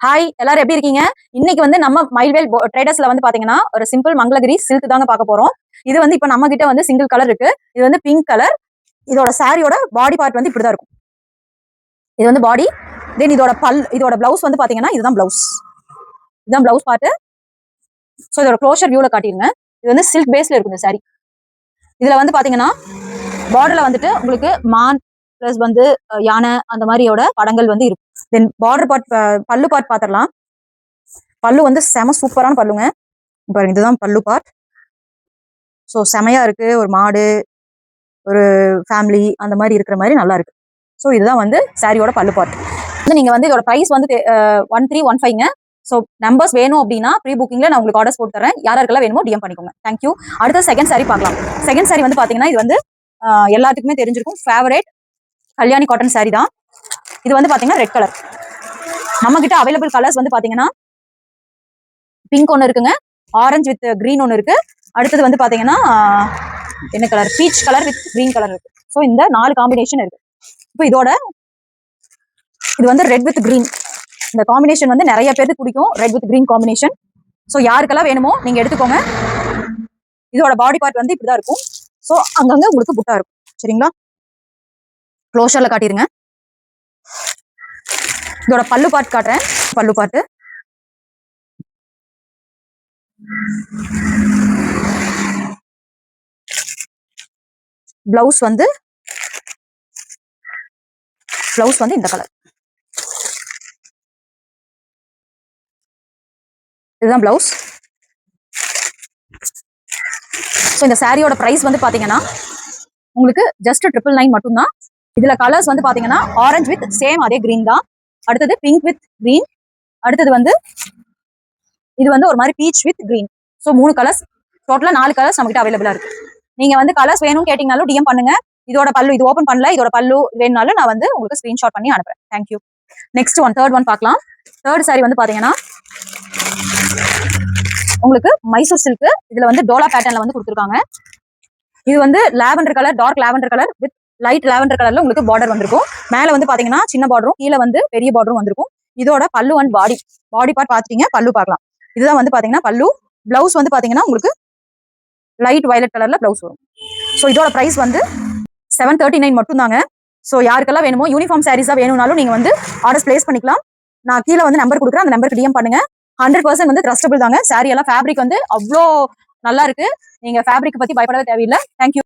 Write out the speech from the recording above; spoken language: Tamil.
ஹாய், எல்லாரும் எப்படி இருக்கீங்க? இன்னைக்கு வந்து நம்ம மைல்வேல் ட்ரேடர்ஸ்ல வந்து பாத்தீங்கன்னா ஒரு சிம்பிள் மங்களகிரி சில்க் தாங்க பார்க்க போறோம். இது வந்து இப்ப நம்ம கிட்ட வந்து சிங்கிள் கலர் இருக்கு. இது வந்து பிங்க் கலர். இதோட சாரியோட பாடி பார்ட் வந்து இப்படிதான் இருக்கும். இது வந்து பாடி. தென் இதோட பிளவுஸ் வந்து பாத்தீங்கன்னா இதுதான் பிளவுஸ். இதுதான் பிளவுஸ் பார்ட். சோ இதோட க்ளோஷர் வியூல காட்டிருங்க. இது வந்து சில்க் பேஸ்ல இருக்கும் இந்த சாரி. இதுல வந்து பாத்தீங்கன்னா பார்டர்ல வந்துட்டு உங்களுக்கு மான் பிளஸ் வந்து யானை அந்த மாதிரியோட படங்கள் வந்து இருக்கும். தென் பார்டர் பார்ட் பல்லு பார்ட் பாத்திரலாம். பல்லு வந்து செம சூப்பரான பல்லுங்க. பாருங்க, இதுதான் பல்லு பார்ட். ஸோ செமையா இருக்கு. ஒரு மாடு, ஒரு ஃபேமிலி அந்த மாதிரி இருக்கிற மாதிரி நல்லா இருக்கு. ஸோ இதுதான் வந்து சாரியோட பல்லு பார்ட். நீங்க வந்து இதோட பிரைஸ் வந்து 1315ங்க. ஸோ நம்பர்ஸ் வேணும் அப்படின்னா ப்ரீ புக்கிங்ல நான் உங்களுக்கு ஆர்டர்ஸ் போட்டு தரேன். யாருக்கெல்லாம் வேணுமோ டிஎம் பண்ணிக்கோங்க. தேங்க்யூ. அடுத்த செகண்ட் சாரி பார்க்கலாம். செகண்ட் சாரி வந்து பாத்தீங்கன்னா இது வந்து எல்லாத்துக்குமே தெரிஞ்சிருக்கும். ஃபேவரேட் கல்யாணி காட்டன் சாரி தான். இது வந்து பாத்தீங்கன்னா ரெட் கலர். நம்ம கிட்ட அவைலபிள் கலர்ஸ் வந்து பாத்தீங்கன்னா பிங்க் ஒன்று இருக்குங்க, ஆரஞ்சு வித் கிரீன் ஒன்று இருக்கு. அடுத்தது வந்து பாத்தீங்கன்னா என்ன colour, peach colour with green colour இருக்கு. ஸோ இந்த 4 காம்பினேஷன் இருக்கு. இப்போ இது வந்து ரெட் வித் கிரீன். இந்த காம்பினேஷன் வந்து நிறைய பேருக்கு பிடிக்கும், red with green combination. So யாருக்கெல்லாம் வேணுமோ நீங்க எடுத்துக்கோங்க. இதோட பாடி பார்ட் வந்து இப்படிதான் இருக்கும். ஸோ அங்கங்க உங்களுக்கு புட்டா இருக்கும். சரிங்களா? க்ளோஷர்ல காட்டிருங்க. இதோட பல்லு பார்ட் காட்டுறேன். பல்லு பார்ட் பிளவுஸ் வந்து இந்த கலர். இதுதான் பிளவுஸ். ஸோ இந்த சாரியோட பிரைஸ் வந்து பாத்தீங்கன்னா உங்களுக்கு ஜஸ்ட் 999 மட்டும்தான். இதுல கலர்ஸ் வந்து பாத்தீங்கன்னா ஆரஞ்சு வித் சேம் அதே கிரீன் தான். அடுத்தது பிங்க் வித் கிரீன். அடுத்தது வந்து இது வந்து ஒரு மாதிரி beach with green. So 3 colours, டோட்டலா 4 கலர்ஸ் நம்ம கிட்ட அவைலபிளா இருக்கு. நீங்க வந்து கலர்ஸ் வேணும் கேட்டீங்கனாலும் டிஎம் பண்ணுங்க. இதோட பல்லு இது ஓபன் பண்ணல, இதோட பல்லு வேணும்னாலும் நான் வந்து உங்களுக்கு ஸ்கிரீன்ஷாட் பண்ணி அனுப்புறேன். தேங்க்யூ. நெக்ஸ்ட் தேர்ட் ஒன் பார்க்கலாம். தேர்ட் சாரி வந்து பாத்தீங்கன்னா உங்களுக்கு மைசூர் சில்க். இதுல வந்து டோலா பேட்டர்ன்ல வந்து கொடுத்துருக்காங்க. இது வந்து lavender colour, dark lavender colour with light lavender கலர்ல உங்களுக்கு பார்டர் வந்திருக்கும். மேல வந்து பாத்தீங்கன்னா சின்ன பார்டரும், கீழே வந்து பெரிய பார்டரும் வந்திருக்கும். இதோட பல்லு அண்ட் பாடி பார்ட் பாத்தீங்க. பல்லு பார்க்கலாம். இதுதான் வந்து பாத்தீங்கன்னா பல்லு. பிளவுஸ் வந்து பாத்தீங்கன்னா உங்களுக்கு லைட் வயலட் கலர்ல பிளவுஸ் வரும். ஸோ இதோட பிரைஸ் வந்து 739 மட்டும் தாங்க. ஸோ யாருக்கெல்லாம் வேணுமோ யூனிஃபார்ம் சாரீஸா வேணும்னாலும் நீங்க வந்து ஆர்டர்ஸ் பிளேஸ் பண்ணிக்கலாம். நான் கீழே வந்து நம்பர் கொடுக்குறேன், அந்த நம்பருக்கு டிஎம் பண்ணுங்க. 100% வந்து ட்ரஸ்டபிள் தாங்க. சாரி எல்லாம் ஃபேப்ரிக் வந்து அவ்வளோ நல்லா இருக்கு. நீங்க ஃபேப்ரிக் பத்தி பயப்படவே தேவையில்லை. தேங்க்யூ.